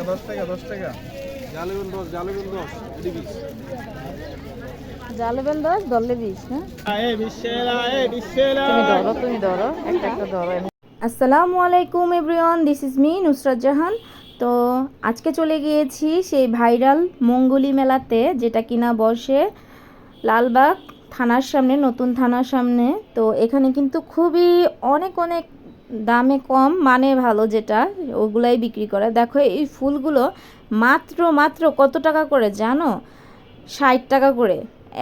10 টাকা 10 টাকা জালেবেল 10 জালেবেল 10 এডি 20 জালেবেল 10 দলে 20 না এ বিশেলা এ বিশেলা তুমি ধরো একটা ধরো। আসসালামু আলাইকুম everyone, this is me Nusrat Jahan. তো আজকে চলে গিয়েছি সেই ভাইরাল মঙ্গলী মেলাতে, যেটা কিনা বসে লালবাগ থানার সামনে, নতুন থানার সামনে। তো এখানে কিন্তু খুবই অনেক অনেক দামে কম, মানে ভালো, যেটা ওগুলাই বিক্রি করে। দেখো এই ফুলগুলো মাত্র মাত্র কত টাকা করে জানো? 60 টাকা করে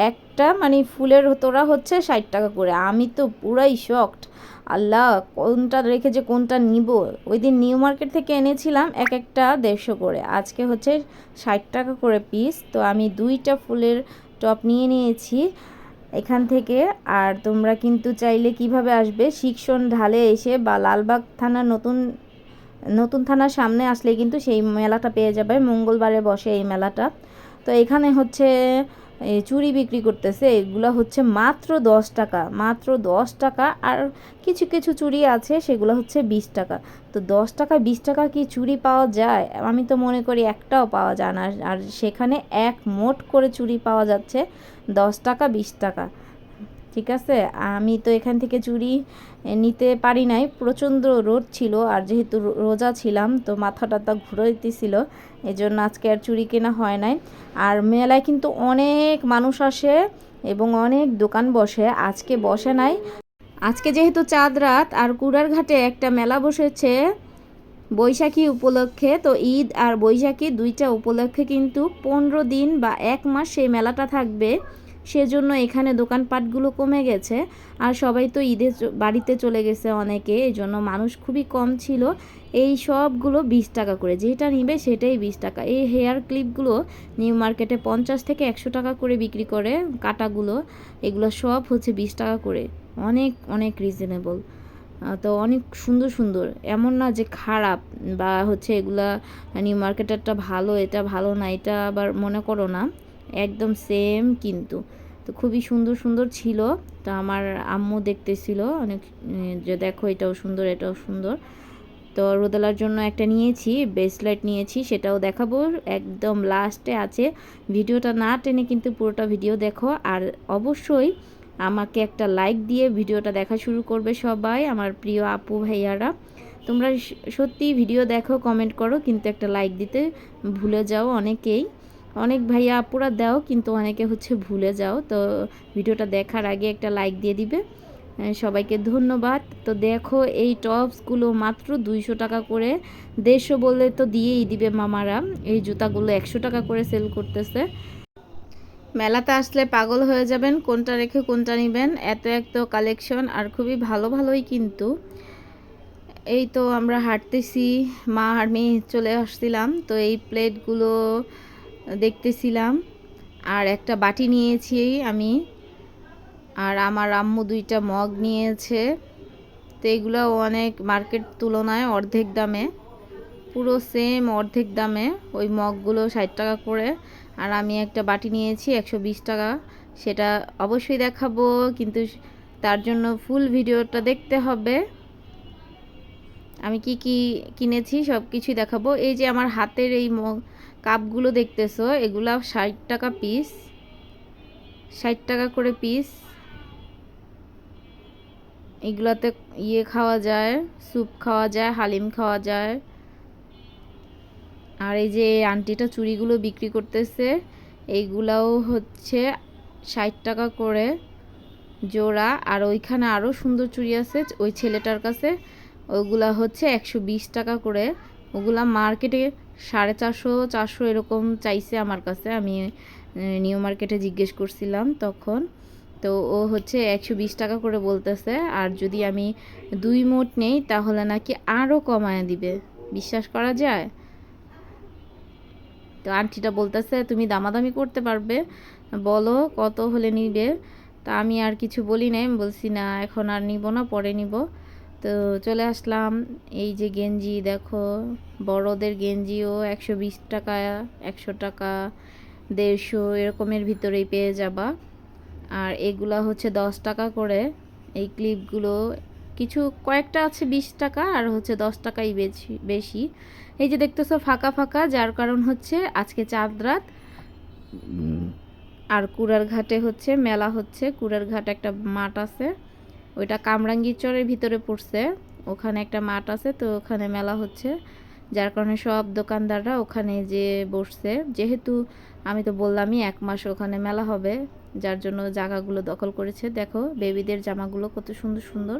একটা, মানে ফুলের তোড়া হচ্ছে 60 টাকা করে। আমি তো পুরাই শকড, আল্লাহ কোনটা রেখে যে কোনটা নিব। ওই দিন নিউ মার্কেট থেকে এনেছিলাম এক একটা 150 করে, আজকে হচ্ছে 60 টাকা করে পিস। তো আমি 2টা ফুলের টপ নিয়ে নিয়েছি এখান থেকে। আর তোমরা কিন্তু চাইলে কিভাবে আসবে, শিক্ষণ ঢালে এসে বা লালবাগ থানার নতুন থানার সামনে আসলে কিন্তু সেই মেলাটা পেয়ে যাবে। মঙ্গলবারে বসে এই মেলাটা। তো এখানে হচ্ছে চুড়ি বিক্রি করতেছে, এগুলো হচ্ছে মাত্র 10 টাকা, মাত্র 10 টাকা। আর কিছু কিছু চুড়ি আছে সেগুলো হচ্ছে 20 টাকা। তো 10 টাকা 20 টাকা কি চুড়ি পাওয়া যায়? আমি তো মনে করি একটাও পাওয়া যায় না। আর সেখানে এক মোট করে চুড়ি পাওয়া যাচ্ছে 10 টাকা 20 টাকা। ঠিক আছে, আমি তো এখান থেকে চুড়ি নিতে পারি নাই, প্রচণ্ড রোদ ছিল। আর যেহেতু রোজা ছিলাম তো মাথা টাথা ঘুরাইতেছিল, এই জন্য আজকে আর চুড়ি কেনা হয় নাই। আর মেলায় কিন্তু অনেক মানুষ আসে এবং অনেক দোকান বসে। আজকে বসে নাই, আজকে যেহেতু চাঁদ রাত আর কুড়ার ঘাটে একটা মেলা বসেছে বৈশাখী উপলক্ষে। তো ঈদ আর বৈশাখী দুইটা উপলক্ষে কিন্তু 15 দিন বা 1 মাস সেই মেলাটা থাকবে। সেজন্য এখানে দোকানপাটগুলো কমে গেছে। আর সবাই তো ঈদে বাড়িতে চলে গেছে অনেকে, এই জন্য মানুষ খুবই কম ছিল। এই সবগুলো 20 টাকা করে, যেটা নিবে সেটাই 20 টাকা। এই হেয়ার ক্লিপগুলো নিউ মার্কেটে 50 থেকে 100 টাকা করে বিক্রি করে, কাটাগুলো এগুলো সব হচ্ছে 20 টাকা করে। অনেক অনেক রিজনেবল। তো অনেক সুন্দর সুন্দর, এমন না যে খারাপ বা হচ্ছে এগুলা নিউ মার্কেটেরটা ভালো এটা ভালো না, এটা আবার মনে করো না, একদম সেম কিন্তু। তো খুবই সুন্দর সুন্দর ছিল। তো আমার আম্মু দেখতেছিল অনেক, যে দেখো এটাও সুন্দর এটাও সুন্দর। তো রোদেলার জন্য একটা নিয়েছি, ব্রেসলেট নিয়েছি, সেটাও দেখাবো একদম লাস্টে আছে। ভিডিওটা না টেনে কিন্তু পুরোটা ভিডিও দেখো। আর অবশ্যই আমাকে একটা লাইক দিয়ে ভিডিওটা দেখা শুরু করবে সবাই, আমার প্রিয় আপু ভাইয়ারা। তোমরা সত্যি ভিডিও দেখো, কমেন্ট করো, কিন্তু একটা লাইক দিতে ভুলে যাও অনেকেই। অনেক ভাইয়া আপুরা দাও, কিন্তু অনেকে হচ্ছে ভুলে যাও। তো ভিডিওটা দেখার আগে একটা লাইক দিয়ে দিবে। সবাইকে ধন্যবাদ। তো দেখো এই টপসগুলো মাত্র 200 টাকা করে, 150 বললে তো দিয়েই দিবে মামারা। এই জুতাগুলো 100 টাকা করে সেল করতেছে। মেলাতে আসলে পাগল হয়ে যাবেন, কোনটা রেখে কোনটা নেবেন, এত এত কালেকশন আর খুবই ভালো ভালোই কিন্তু। এই তো আমরা হাঁটতেছি, মা আর মেয়ে চলে আসছিলাম। তো এই প্লেটগুলো দেখতেছিলাম, আর একটা বাটি নিয়েছি আমি, আর আমার আম্মু 2টা মগ নিয়েছে। তো এগুলো অনেক মার্কেট তুলনায় অর্ধেক দামে, পুরো সেম অর্ধেক দামে। ওই মগগুলো 60 টাকা করে, আর আমি একটা বাটি নিয়েছি 120 টাকা। সেটা অবশ্যই দেখাবো, কিন্তু তার জন্য ফুল ভিডিওটা দেখতে হবে। আমি কি কি কিনেছি সব কিছুই দেখাবো। এই যে আমার হাতের এই কাপগুলো দেখতেছো, এগুলা 60 টাকা পিস, 60 টাকা করে পিস। এগুলাতে খাওয়া যায়, স্যুপ খাওয়া যায়, হালিম খাওয়া যায়। আর এই যে আন্টিটা চুড়িগুলো বিক্রি করতেছে, এইগুলাও হচ্ছে 60 টাকা করে জোড়া। আর ওইখানে আরও সুন্দর চুড়ি আছে ওই ছেলেটার কাছে, ওগুলা হচ্ছে 120 টাকা করে। ওগুলা মার্কেটে 450 400 এরকম চাইছে আমার কাছে, আমি নিউ মার্কেটে জিজ্ঞেস করছিলাম তখন। তো ও হচ্ছে 120 টাকা করে বলতেছে। আর যদি আমি 2 মোট নেই তাহলে নাকি আরও কমায় দিবে, বিশ্বাস করা যায়? তো আন্টিটা বলতেছে তুমি দামাদামি করতে পারবে, বলো কত হলে নিবে। তা আমি আর কিছু বলি নাই, বলছি না এখন আর নিব না, পরে নিব। তো চলে আসলাম। এই যে গেঞ্জি দেখো, বড়দের গেঞ্জিও 120 টাকা, 100 টাকা, 150 এরকমের ভিতরেই পেয়ে যাবা। আর এগুলা হচ্ছে 10 টাকা করে। এই ক্লিপগুলো কিছু কয়েকটা আছে 20 টাকা আর হচ্ছে 10 টাকাই বেশি বেশি। এই যে দেখতেছো ফাঁকা ফাঁকা, যার কারণ হচ্ছে আজকে চাঁদ রাত। আর কুড়ার ঘাটে হচ্ছে মেলা হচ্ছে। কুড়ার ঘাট একটা মাঠ আছে, ওইটা কামরাঙ্গীরচরের ভিতরে পড়ছে, ওখানে একটা মাঠ আছে, তো ওখানে মেলা হচ্ছে, যার কারণে সব দোকানদাররা ওখানে যে বসছে। যেহেতু আমি তো বললামই 1 মাস ওখানে মেলা হবে, যার জন্য জায়গাগুলো দখল করেছে। দেখো বেবিদের জামাগুলো কত সুন্দর সুন্দর।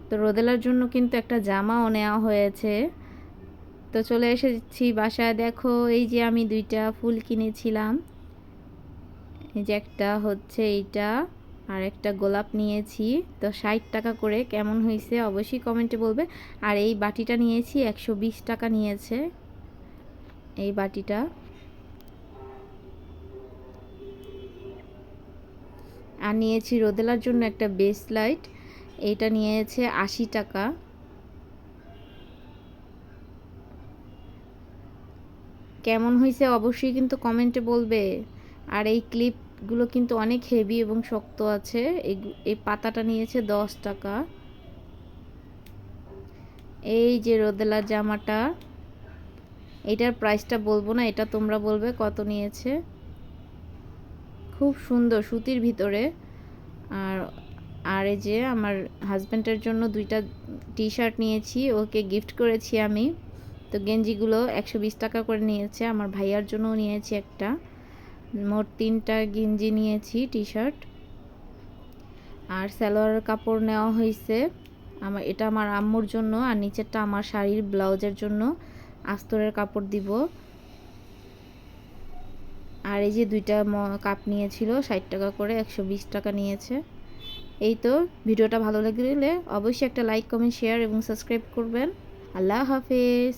তো রোদেলার জন্য কিন্তু একটা জামাও নেওয়া হয়েছে। তো চলে এসেছি বাসায়। দেখো এই যে আমি 2টা ফুল কিনেছিলাম, এই যে একটা হচ্ছে এইটা আর একটা গোলাপ নিয়েছি। তো 60 টাকা করে। কেমন হয়েছে অবশ্যই কমেন্টে বলবে। আর এই বাটিটা নিয়েছি 120 টাকা নিয়েছে এই বাটিটা। আর নিয়েছি রোদেলার জন্য একটা বেস লাইট, এইটা নিয়েছে 80 টাকা। কেমন হয়েছে অবশ্যই কিন্তু কমেন্টে বলবে। আর এই ক্লিপগুলো কিন্তু অনেক হেভি এবং শক্ত আছে। এই পাতাটা নিয়েছে 10 টাকা। এই যে রোদেলার জামাটা, এটার প্রাইসটা বলবো না, এটা তোমরা বলবে কত নিয়েছে। খুব সুন্দর সুতির ভিতরে। আর আর এই যে আমার হাজব্যান্ডের জন্য 2টা টি-শার্ট নিয়েছি, ওকে গিফট করেছি আমি। তো গেঞ্জিগুলো 120 টাকা করে নিয়েছে। আমার ভাইয়ার জন্যও নিয়েছি একটা। মোট 3টা গেঞ্জি নিয়েছি, টি-শার্ট। আর সালোয়ারের কাপড় নেওয়া হয়েছে এটা আমার আম্মুর জন্য, আর নিচেরটা আমার শাড়ির ব্লাউজের জন্য আস্তরের কাপড় দিব। আর এই যে 2টা কাপ নিয়েছিল 60 টাকা করে, 120 টাকা নিয়েছে। এই তো, ভিডিওটা ভালো লাগলে অবশ্যই একটা লাইক, কমেন্ট, শেয়ার এবং সাবস্ক্রাইব করবেন। আল্লাহ হাফেজ।